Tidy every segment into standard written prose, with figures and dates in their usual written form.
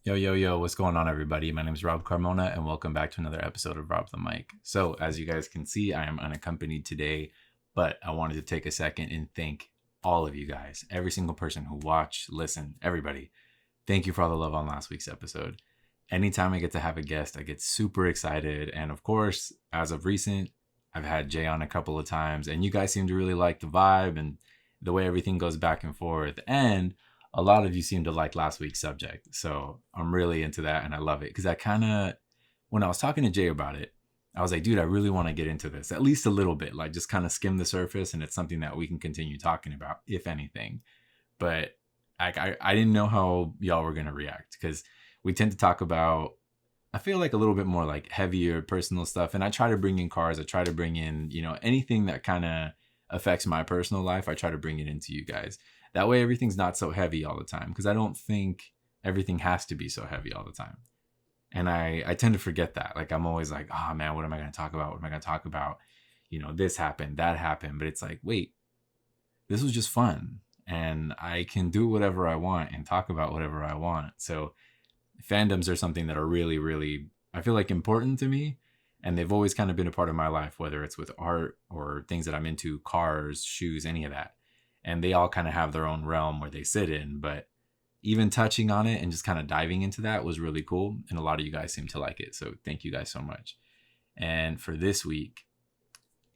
Yo, yo, yo, what's going on, everybody? My name is Rob Carmona, and welcome back to another episode of Rob the Mic. So, as you guys can see, I am unaccompanied today, but I wanted to take a second and thank all of you guys, every single person who watched, listened, everybody. Thank you for all the love on last week's episode. Anytime I get to have a guest, I get super excited. And of course, as of recent, I've had Jay on a couple of times, and you guys seem to really like the vibe and the way everything goes back and forth. And a lot of you seem to like last week's subject. So I'm really into that and I love it because when I was talking to Jay about it, I was like, dude, I really want to get into this at least a little bit, like just kind of skim the surface. And it's something that we can continue talking about, if anything. But I didn't know how y'all were going to react because we tend to talk about, I feel like a little bit more like heavier personal stuff. And I try to bring in cars. I try to bring in, anything that kind of affects my personal life. I try to bring it into you guys. That way everything's not so heavy all the time because I don't think everything has to be so heavy all the time. And I tend to forget that. Like I'm always like, oh man, what am I going to talk about? What am I going to talk about? This happened, that happened. But it's like, wait, this was just fun. And I can do whatever I want and talk about whatever I want. So fandoms are something that are really, really, I feel like important to me. And they've always kind of been a part of my life, whether it's with art or things that I'm into, cars, shoes, any of that. And they all kind of have their own realm where they sit in. But even touching on it and just kind of diving into that was really cool. And a lot of you guys seem to like it. So thank you guys so much. And for this week,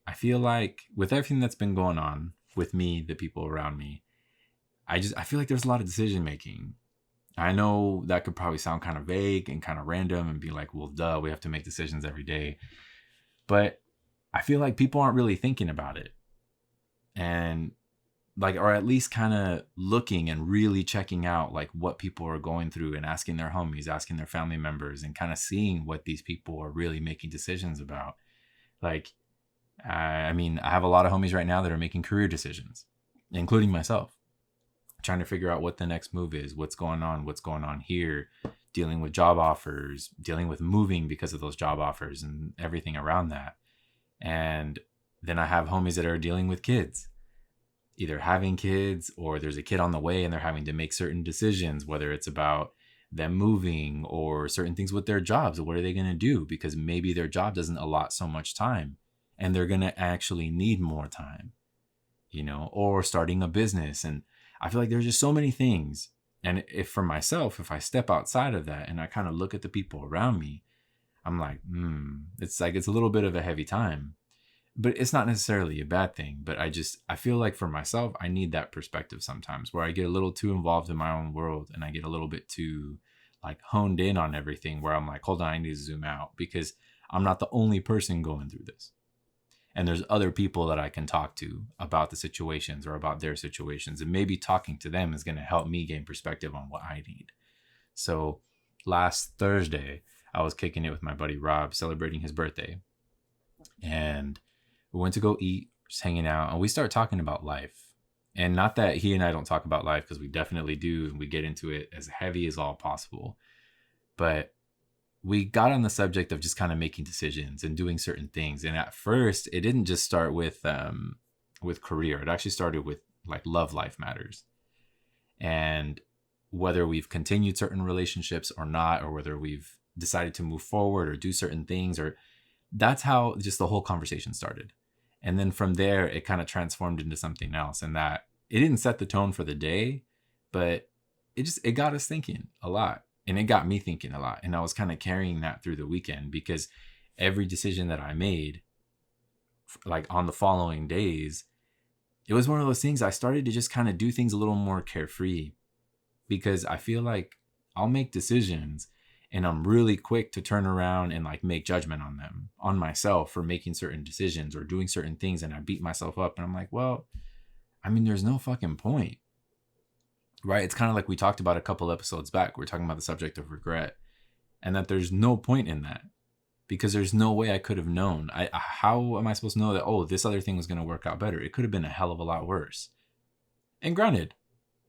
I feel like with everything that's been going on with me, the people around me, I feel like there's a lot of decision making. I know that could probably sound kind of vague and kind of random and be like, well, duh, we have to make decisions every day. But I feel like people aren't really thinking about it. And or at least kind of looking and really checking out like what people are going through and asking their homies, asking their family members and kind of seeing what these people are really making decisions about. Like, I have a lot of homies right now that are making career decisions, including myself, trying to figure out what the next move is, what's going on here, dealing with job offers, dealing with moving because of those job offers and everything around that. And then I have homies that are dealing with kids, either having kids or there's a kid on the way and they're having to make certain decisions, whether it's about them moving or certain things with their jobs. What are they going to do? Because maybe their job doesn't allot so much time and they're going to actually need more time, or starting a business. And I feel like there's just so many things. And if I step outside of that and I kind of look at the people around me, I'm like, it's a little bit of a heavy time. But it's not necessarily a bad thing. But I feel like for myself, I need that perspective sometimes where I get a little too involved in my own world and I get a little bit too honed in on everything where I'm like, hold on, I need to zoom out because I'm not the only person going through this. And there's other people that I can talk to about the situations or about their situations. And maybe talking to them is going to help me gain perspective on what I need. So last Thursday, I was kicking it with my buddy Rob, celebrating his birthday. And we went to go eat, just hanging out, and we start talking about life. And not that he and I don't talk about life, because we definitely do, and we get into it as heavy as all possible. But we got on the subject of just kind of making decisions and doing certain things. And at first, it didn't just start with career. It actually started with love life matters. And whether we've continued certain relationships or not, or whether we've decided to move forward or do certain things, or that's how just the whole conversation started. And then from there, it kind of transformed into something else. And that it didn't set the tone for the day, but it got us thinking a lot. And it got me thinking a lot. And I was kind of carrying that through the weekend because every decision that I made, on the following days, it was one of those things I started to just kind of do things a little more carefree because I feel like I'll make decisions and I'm really quick to turn around and make judgment on them, on myself for making certain decisions or doing certain things. And I beat myself up and I'm like, well, there's no fucking point. Right? It's kind of like we talked about a couple episodes back. We're talking about the subject of regret and that there's no point in that because there's no way I could have known. How am I supposed to know that, oh, this other thing was going to work out better? It could have been a hell of a lot worse. And granted,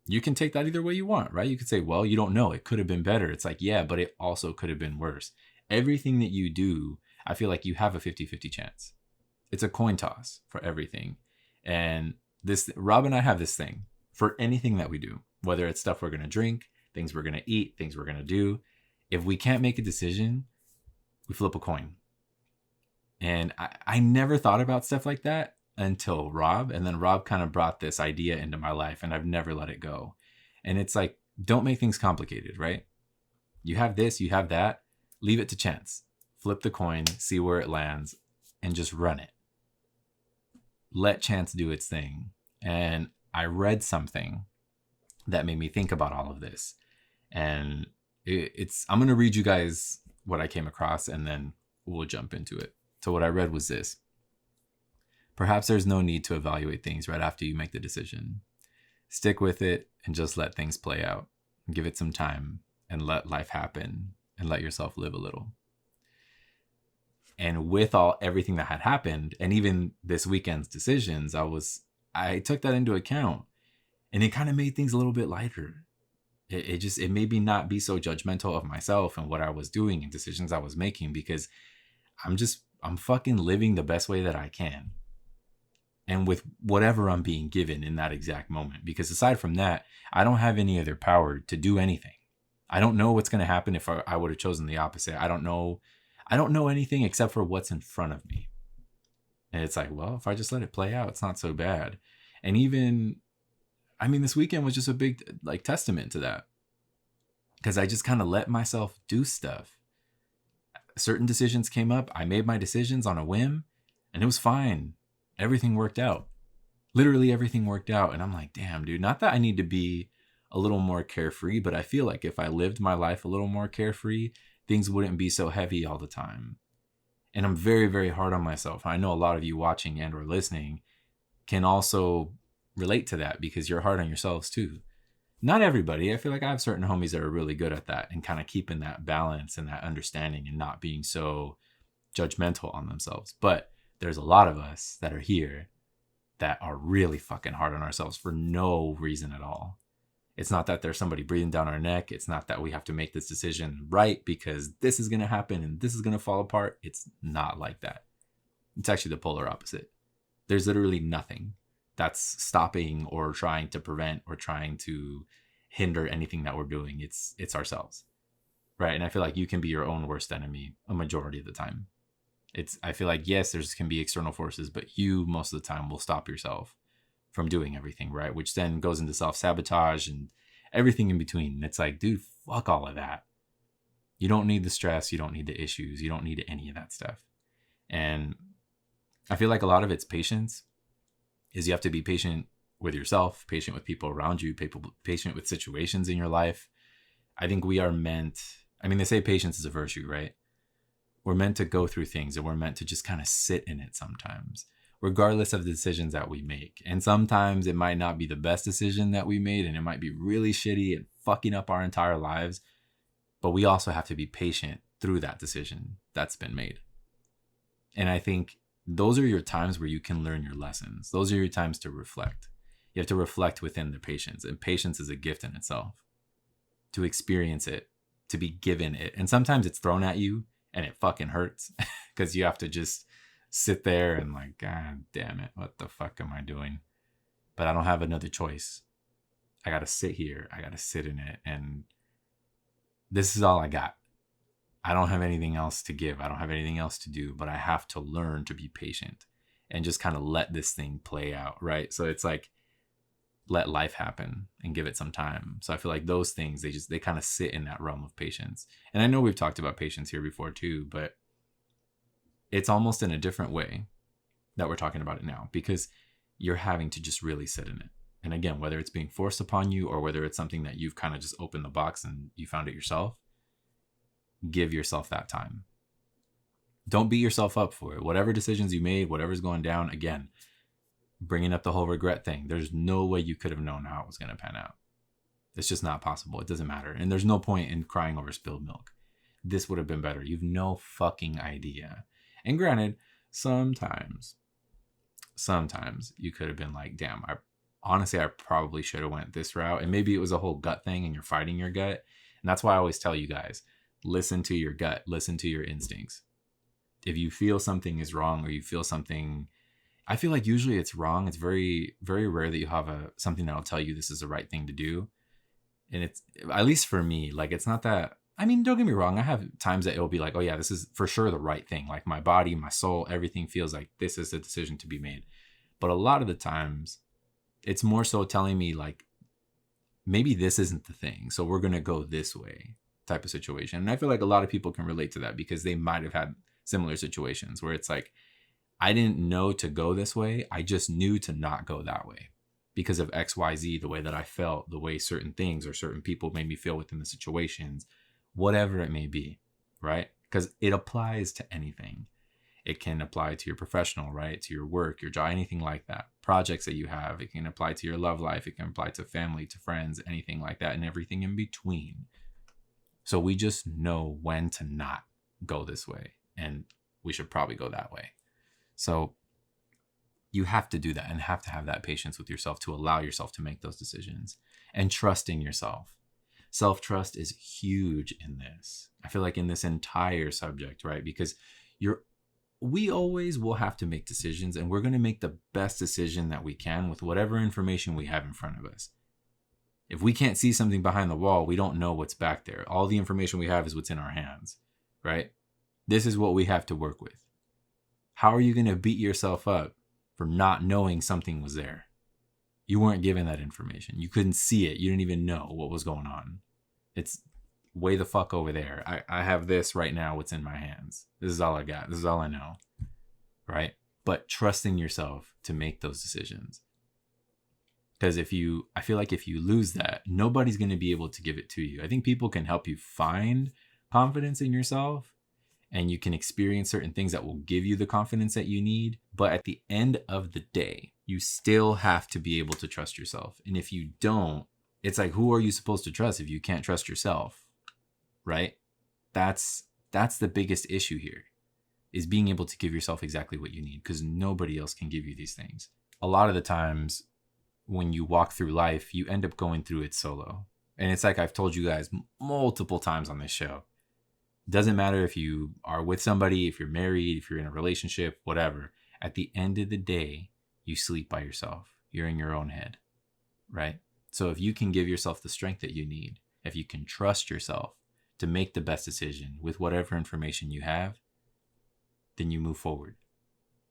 you can take that either way you want, right? You could say, well, you don't know. It could have been better. It's like, yeah, but it also could have been worse. Everything that you do, I feel like you have a 50-50 chance. It's a coin toss for everything. And Rob and I have this thing for anything that we do, whether it's stuff we're going to drink, things we're going to eat, things we're going to do. If we can't make a decision, we flip a coin. And I never thought about stuff like that until Rob. And then Rob kind of brought this idea into my life, and I've never let it go. And it's like, don't make things complicated, right? You have this, you have that. Leave it to chance. Flip the coin, see where it lands, and just run it. Let chance do its thing. And I read something that made me think about all of this. And I'm going to read you guys what I came across, and then we'll jump into it. So what I read was this. Perhaps there's no need to evaluate things right after you make the decision. Stick with it and just let things play out. Give it some time and let life happen and let yourself live a little. And with everything that had happened, and even this weekend's decisions, I took that into account, and it kind of made things a little bit lighter. It made me not be so judgmental of myself and what I was doing and decisions I was making, because I'm fucking living the best way that I can. And with whatever I'm being given in that exact moment, because aside from that, I don't have any other power to do anything. I don't know what's going to happen if I would have chosen the opposite. I don't know anything except for what's in front of me. And it's like, well, if I just let it play out, it's not so bad. And even, this weekend was just a big testament to that, because I just kind of let myself do stuff. Certain decisions came up. I made my decisions on a whim, and it was fine. Everything worked out. Literally everything worked out. And I'm like, damn, dude, not that I need to be a little more carefree, but I feel like if I lived my life a little more carefree, things wouldn't be so heavy all the time. And I'm very, very hard on myself. I know a lot of you watching and or listening can also relate to that, because you're hard on yourselves too. Not everybody. I feel like I have certain homies that are really good at that and kind of keeping that balance and that understanding and not being so judgmental on themselves. But there's a lot of us that are here that are really fucking hard on ourselves for no reason at all. It's not that there's somebody breathing down our neck. It's not that we have to make this decision right because this is going to happen and this is going to fall apart. It's not like that. It's actually the polar opposite. There's literally nothing that's stopping or trying to prevent or trying to hinder anything that we're doing. It's ourselves, right? And I feel like you can be your own worst enemy a majority of the time. I feel like, yes, there's can be external forces, but you most of the time will stop yourself from doing everything, right? Which then goes into self-sabotage and everything in between. It's like, dude, fuck all of that. You don't need the stress. You don't need the issues. You don't need any of that stuff. And I feel like a lot of it's patience. Is you have to be patient with yourself, patient with people around you, patient with situations in your life. I think we are meant, they say patience is a virtue, right? We're meant to go through things, and we're meant to just kind of sit in it sometimes, regardless of the decisions that we make. And sometimes it might not be the best decision that we made, and it might be really shitty and fucking up our entire lives. But we also have to be patient through that decision that's been made. And I think those are your times where you can learn your lessons. Those are your times to reflect. You have to reflect within the patience. And patience is a gift in itself. To experience it, to be given it. And sometimes it's thrown at you and it fucking hurts because you have to just sit there and like, God damn it, what the fuck am I doing? But I don't have another choice. I got to sit here. I got to sit in it. And this is all I got. I don't have anything else to give. I don't have anything else to do, but I have to learn to be patient and just kind of let this thing play out, right? So it's like, let life happen and give it some time. So I feel like those things, they kind of sit in that realm of patience. And I know we've talked about patience here before too, but it's almost in a different way that we're talking about it now, because you're having to just really sit in it. And again, whether it's being forced upon you or whether it's something that you've kind of just opened the box and you found it yourself, give yourself that time. Don't beat yourself up for it. Whatever decisions you made, whatever's going down, again, bringing up the whole regret thing. There's no way you could have known how it was going to pan out. It's just not possible. It doesn't matter. And there's no point in crying over spilled milk. This would have been better. You've no fucking idea. And granted, sometimes you could have been like, damn, I probably should have went this route. And maybe it was a whole gut thing and you're fighting your gut. And that's why I always tell you guys, listen to your gut, listen to your instincts. If you feel something is wrong or you feel something, I feel like usually it's wrong. It's very, very rare that you have something that'll tell you this is the right thing to do. And it's, at least for me, like, it's not that I mean, don't get me wrong. I have times that it'll be like, oh yeah, this is for sure the right thing. Like my body, my soul, everything feels like this is the decision to be made. But a lot of the times it's more so telling me like, maybe this isn't the thing. So we're going to go this way type of situation. And I feel like a lot of people can relate to that because they might have had similar situations where it's like, I didn't know to go this way. I just knew to not go that way because of XYZ, the way that I felt, the way certain things or certain people made me feel within the situations, whatever it may be, right? Because it applies to anything. It can apply to your professional, right? To your work, your job, anything like that. Projects that you have. It can apply to your love life. It can apply to family, to friends, anything like that, and everything in between. So we just know when to not go this way, and we should probably go that way. So you have to do that and have to have that patience with yourself to allow yourself to make those decisions and trust in yourself. Self-trust is huge in this. I feel like in this entire subject, right? Because we always will have to make decisions, and we're going to make the best decision that we can with whatever information we have in front of us. If we can't see something behind the wall, we don't know what's back there. All the information we have is what's in our hands, right? This is what we have to work with. How are you going to beat yourself up for not knowing something was there? You weren't given that information. You couldn't see it. You didn't even know what was going on. It's way the fuck over there. I have this right now, what's in my hands. This is all I got. This is all I know, right? But trusting yourself to make those decisions. Because I feel like if you lose that, nobody's going to be able to give it to you. I think people can help you find confidence in yourself, and you can experience certain things that will give you the confidence that you need. But at the end of the day, you still have to be able to trust yourself. And if you don't, it's like, who are you supposed to trust if you can't trust yourself? Right? That's the biggest issue here, is being able to give yourself exactly what you need, because nobody else can give you these things. A lot of the times when you walk through life, you end up going through it solo. And it's like I've told you guys multiple times on this show. It doesn't matter if you are with somebody, if you're married, if you're in a relationship, whatever. At the end of the day, you sleep by yourself. You're in your own head, right? So if you can give yourself the strength that you need, if you can trust yourself to make the best decision with whatever information you have, then you move forward.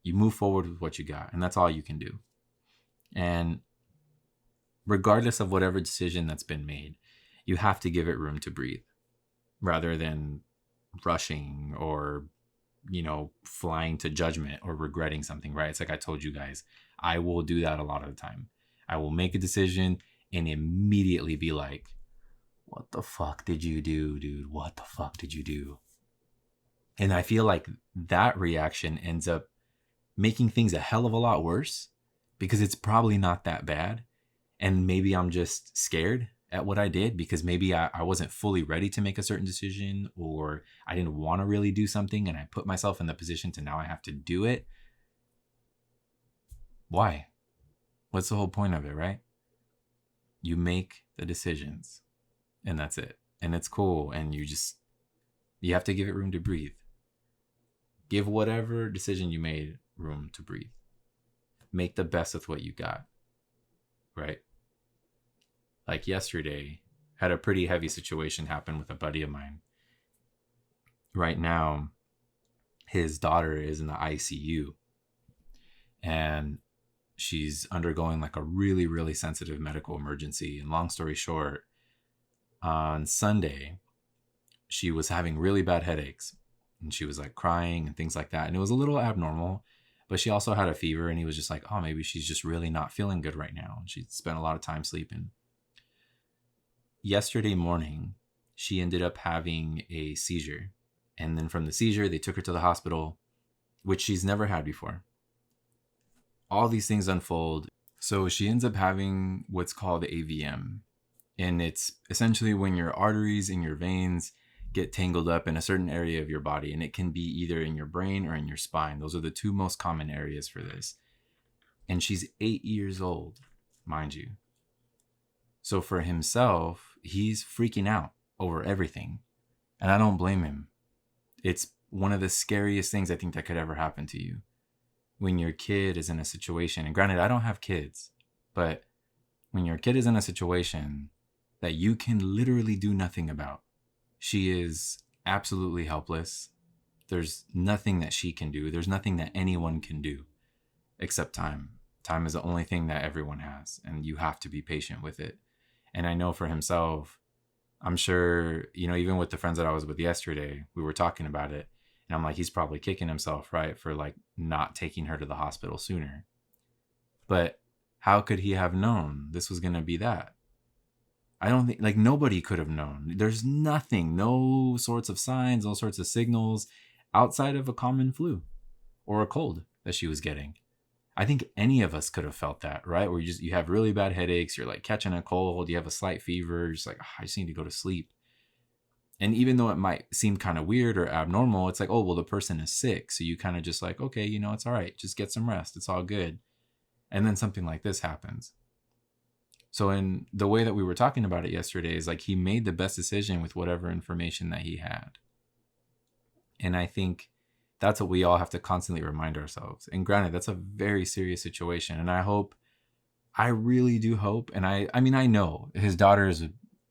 You move forward with what you got, and that's all you can do. And regardless of whatever decision that's been made, you have to give it room to breathe rather than rushing or, flying to judgment or regretting something, right? It's like I told you guys, I will do that a lot of the time. I will make a decision and immediately be like, what the fuck did you do, dude? What the fuck did you do? And I feel like that reaction ends up making things a hell of a lot worse, because it's probably not that bad. And maybe I'm just scared at what I did, because maybe I wasn't fully ready to make a certain decision, or I didn't want to really do something, and I put myself in the position to now I have to do it. Why? What's the whole point of it, right? You make the decisions, and that's it. And it's cool. And you have to give it room to breathe. Give whatever decision you made room to breathe. Make the best with what you got, right? Like yesterday, had a pretty heavy situation happen with a buddy of mine. Right now, his daughter is in the ICU, and she's undergoing like a really, really sensitive medical emergency. And long story short, on Sunday, she was having really bad headaches, and she was like crying and things like that. And it was a little abnormal, but she also had a fever, and he was just like, oh, maybe she's just really not feeling good right now. And she spent a lot of time sleeping. Yesterday morning, she ended up having a seizure. And then from the seizure, they took her to the hospital, which she's never had before. All these things unfold. So she ends up having what's called AVM. And it's essentially when your arteries and your veins get tangled up in a certain area of your body. And it can be either in your brain or in your spine. Those are the two most common areas for this. And she's 8 years old, mind you. So for himself, he's freaking out over everything. And I don't blame him. It's one of the scariest things I think that could ever happen to you. When your kid is in a situation, and granted, I don't have kids, but when your kid is in a situation that you can literally do nothing about, She is absolutely helpless. There's nothing that she can do. There's nothing that anyone can do except time. Time is the only thing that everyone has, and you have to be patient with it. And I know for himself, I'm sure, even with the friends that I was with yesterday, we were talking about it. And I'm like, he's probably kicking himself, right? For like not taking her to the hospital sooner. But how could he have known this was going to be that? I don't think, like, nobody could have known. There's nothing, no sorts of signs, no sorts of signals outside of a common flu or a cold that she was getting. I think any of us could have felt that, right? Where you have really bad headaches, you're like catching a cold, you have a slight fever, you're just like, I just need to go to sleep. And even though it might seem kind of weird or abnormal, it's like, oh, well, the person is sick. So you kind of just like, okay, it's all right. Just get some rest. It's all good. And then something like this happens. So in the way that we were talking about it yesterday is like he made the best decision with whatever information that he had. And I think that's what we all have to constantly remind ourselves. And granted, that's a very serious situation. And I really do hope. And I mean, I know his daughter is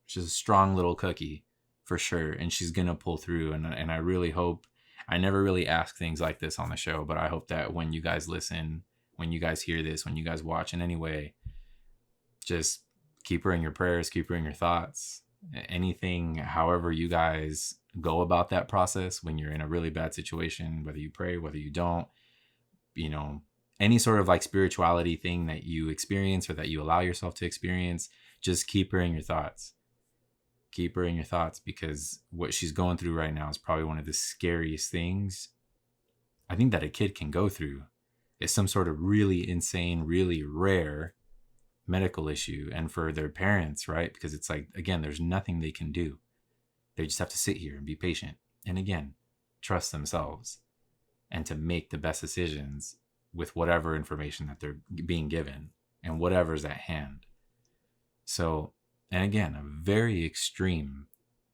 she's a strong little cookie for sure. And she's going to pull through. And I really hope, I never really ask things like this on the show, but I hope that when you guys listen, when you guys hear this, when you guys watch in any way, just keep her in your prayers, keep her in your thoughts. Anything, however you guys go about that process when you're in a really bad situation, whether you pray, whether you don't, any sort of like spirituality thing that you experience or that you allow yourself to experience, just keep her in your thoughts. Keep her in your thoughts, because what she's going through right now is probably one of the scariest things I think that a kid can go through. It's some sort of really insane, really rare medical issue, and for their parents, right? Because it's like, again, there's nothing they can do. They just have to sit here and be patient, and again, trust themselves, and to make the best decisions with whatever information that they're being given and whatever's at hand. So, and again, a very extreme,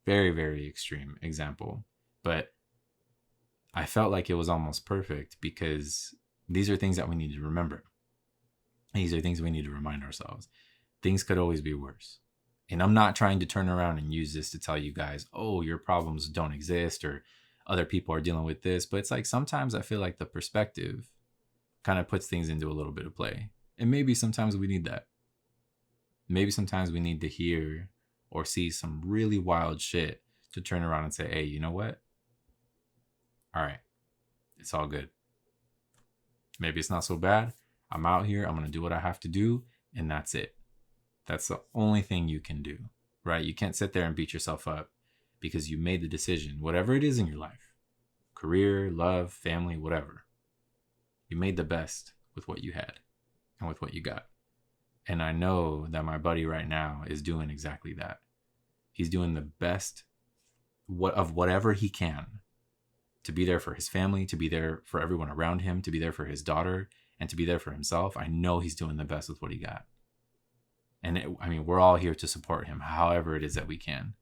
very, very extreme example, but I felt like it was almost perfect, because these are things that we need to remember. These are things we need to remind ourselves. Things could always be worse. And I'm not trying to turn around and use this to tell you guys, oh, your problems don't exist or other people are dealing with this. But it's like sometimes I feel like the perspective kind of puts things into a little bit of play. And maybe sometimes we need that. Maybe sometimes we need to hear or see some really wild shit to turn around and say, hey, you know what? All right, it's all good. Maybe it's not so bad. I'm out here, I'm going to do what I have to do, and that's it. That's the only thing you can do, right? You can't sit there and beat yourself up because you made the decision, whatever it is in your life, career, love, family, whatever. You made the best with what you had and with what you got. And I know that my buddy right now is doing exactly that. He's doing the best of whatever he can to be there for his family, to be there for everyone around him, to be there for his daughter, and to be there for himself. I know he's doing the best with what he got. And we're all here to support him however it is that we can.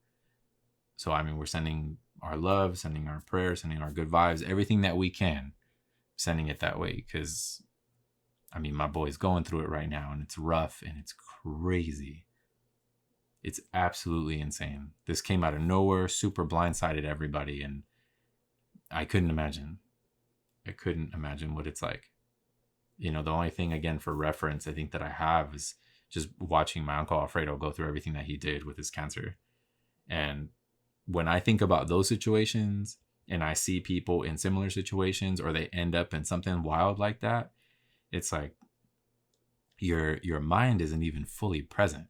So, we're sending our love, sending our prayers, sending our good vibes, everything that we can, sending it that way. Because, my boy's going through it right now, and it's rough and it's crazy. It's absolutely insane. This came out of nowhere, super blindsided everybody, and I couldn't imagine. What it's like. The only thing, again, for reference, I think that I have is just watching my uncle Alfredo go through everything that he did with his cancer. And when I think about those situations and I see people in similar situations, or they end up in something wild like that, it's like your mind isn't even fully present.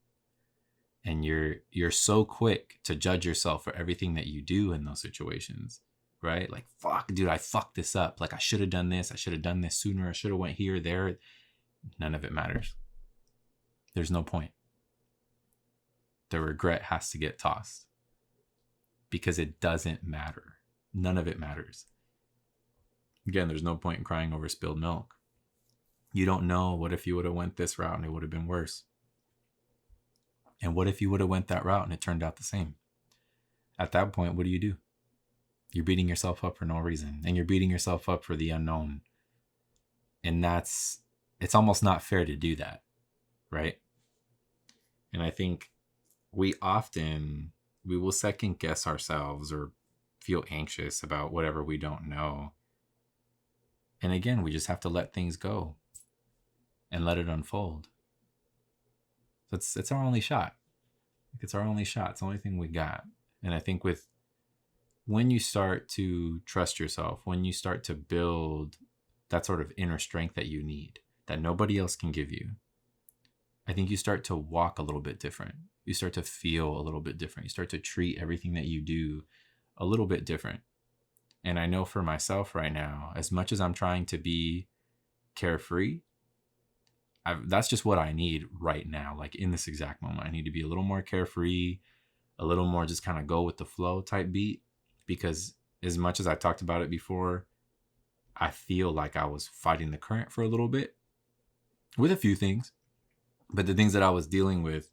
And you're so quick to judge yourself for everything that you do in those situations. Right? Like, fuck, dude, I fucked this up. Like, I should have done this. I should have done this sooner. I should have went here, there. None of it matters. There's no point. The regret has to get tossed because it doesn't matter. None of it matters. Again, there's no point in crying over spilled milk. You don't know, what if you would have went this route and it would have been worse? And what if you would have went that route and it turned out the same? At that point, what do? You're beating yourself up for no reason, and you're beating yourself up for the unknown. And it's almost not fair to do that, right? And I think we often we will second guess ourselves or feel anxious about whatever we don't know. And again, we just have to let things go and let it unfold. It's our only shot. It's our only shot. It's the only thing we got. And I think when you start to trust yourself, when you start to build that sort of inner strength that you need, that nobody else can give you, I think you start to walk a little bit different. You start to feel a little bit different. You start to treat everything that you do a little bit different. And I know for myself right now, as much as I'm trying to be carefree, that's just what I need right now. Like in this exact moment, I need to be a little more carefree, a little more just kind of go with the flow type beat. Because as much as I talked about it before, I feel like I was fighting the current for a little bit with a few things. But the things that I was dealing with,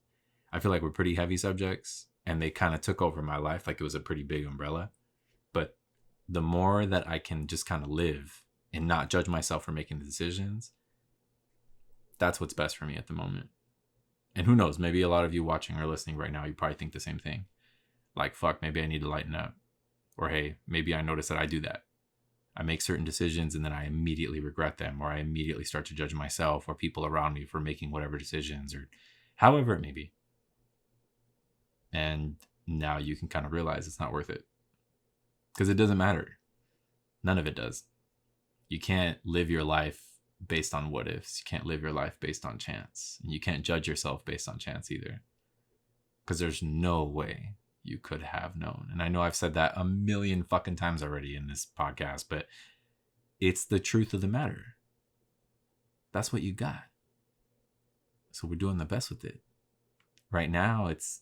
I feel like were pretty heavy subjects, and they kind of took over my life like it was a pretty big umbrella. But the more that I can just kind of live and not judge myself for making the decisions, that's what's best for me at the moment. And who knows, maybe a lot of you watching or listening right now, you probably think the same thing. Like, fuck, maybe I need to lighten up. Or, hey, maybe I notice that I do that. I make certain decisions and then I immediately regret them, or I immediately start to judge myself or people around me for making whatever decisions, or however it may be. And now you can kind of realize it's not worth it. Because it doesn't matter. None of it does. You can't live your life based on what ifs. You can't live your life based on chance. And you can't judge yourself based on chance either. Because there's no way you could have known. And I know I've said that a million fucking times already in this podcast, but it's the truth of the matter. That's what you got. So we're doing the best with it. Right now, it's,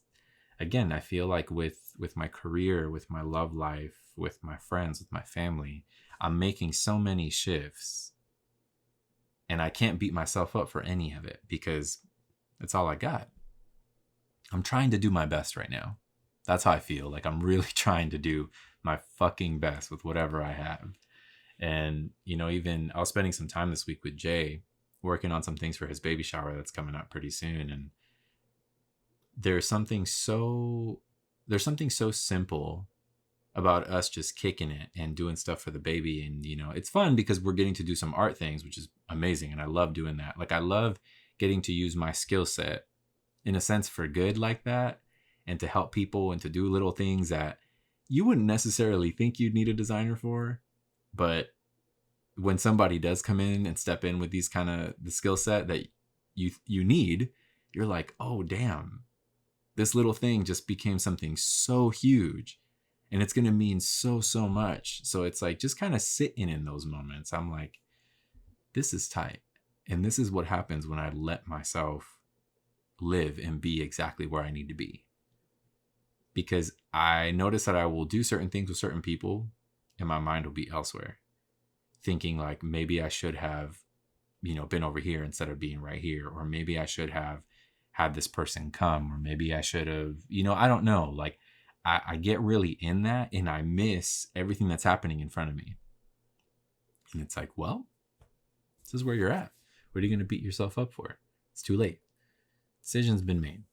again, I feel like with my career, with my love life, with my friends, with my family, I'm making so many shifts. And I can't beat myself up for any of it because it's all I got. I'm trying to do my best right now. That's how I feel. Like I'm really trying to do my fucking best with whatever I have. And, you know, even I was spending some time this week with Jay working on some things for his baby shower that's coming up pretty soon. And there's something so simple about us just kicking it and doing stuff for the baby. And, you know, it's fun because we're getting to do some art things, which is amazing. And I love doing that. Like I love getting to use my skill set in a sense for good like that, and to help people and to do little things that you wouldn't necessarily think you'd need a designer for. But when somebody does come in and step in with these kind of the skill set that you need, you're like, oh, damn, this little thing just became something so huge and it's going to mean so much. So it's like just kind of sitting in those moments. I'm like, this is tight. And this is what happens when I let myself live and be exactly where I need to be. Because I notice that I will do certain things with certain people and my mind will be elsewhere. Thinking like maybe I should have, you know, been over here instead of being right here. Or maybe I should have had this person come. Or maybe I should have, you know, I don't know. Like I get really in that and I miss everything that's happening in front of me. And it's like, well, this is where you're at. What are you going to beat yourself up for? It's too late. Decision's been made.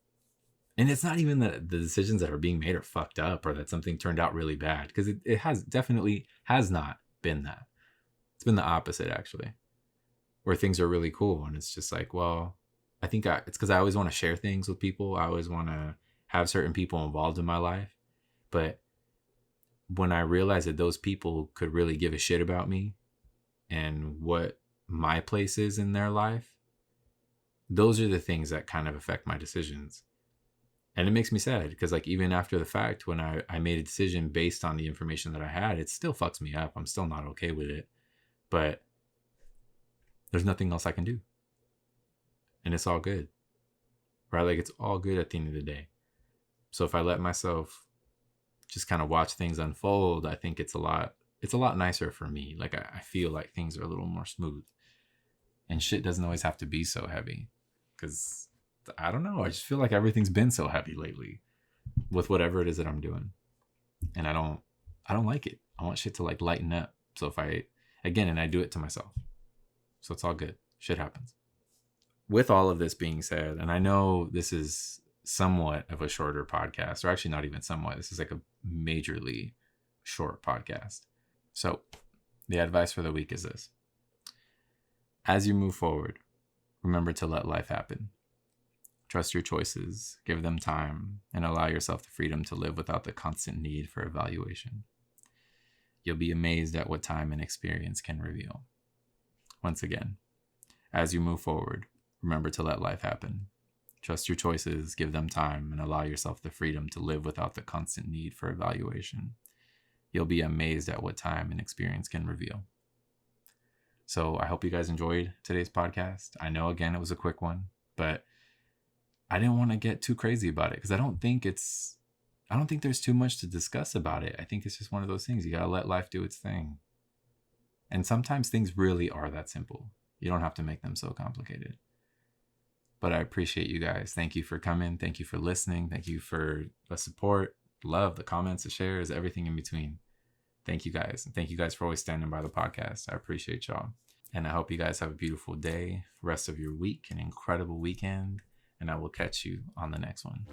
And it's not even that the decisions that are being made are fucked up or that something turned out really bad. Because it has definitely has not been that. It's been the opposite, actually. Where things are really cool. And it's just like, well, I think it's because I always want to share things with people. I always want to have certain people involved in my life. But when I realized that those people could really give a shit about me and what my place is in their life, those are the things that kind of affect my decisions. And it makes me sad because like even after the fact, when I made a decision based on the information that I had, it still fucks me up. I'm still not okay with it. But there's nothing else I can do. And it's all good. Right? Like it's all good at the end of the day. So if I let myself just kind of watch things unfold, I think it's a lot nicer for me. Like I feel like things are a little more smooth. And shit doesn't always have to be so heavy. Because I don't know. I just feel like everything's been so heavy lately with whatever it is that I'm doing. And I don't like it. I want shit to like lighten up. So if I do it to myself. So it's all good. Shit happens. With all of this being said, and I know this is somewhat of a shorter podcast, or actually not even somewhat. This is like a majorly short podcast. So the advice for the week is this. As you move forward, remember to let life happen. Trust your choices, give them time, and allow yourself the freedom to live without the constant need for evaluation. You'll be amazed at what time and experience can reveal. Once again, as you move forward, remember to let life happen. Trust your choices, give them time, and allow yourself the freedom to live without the constant need for evaluation. You'll be amazed at what time and experience can reveal. So I hope you guys enjoyed today's podcast. I know, again, it was a quick one, but I didn't want to get too crazy about it because I don't think there's too much to discuss about it. I think it's just one of those things. You got to let life do its thing. And sometimes things really are that simple. You don't have to make them so complicated. But I appreciate you guys. Thank you for coming. Thank you for listening. Thank you for the support, love, the comments, the shares, everything in between. Thank you guys. And thank you guys for always standing by the podcast. I appreciate y'all. And I hope you guys have a beautiful day, rest of your week, an incredible weekend. And I will catch you on the next one.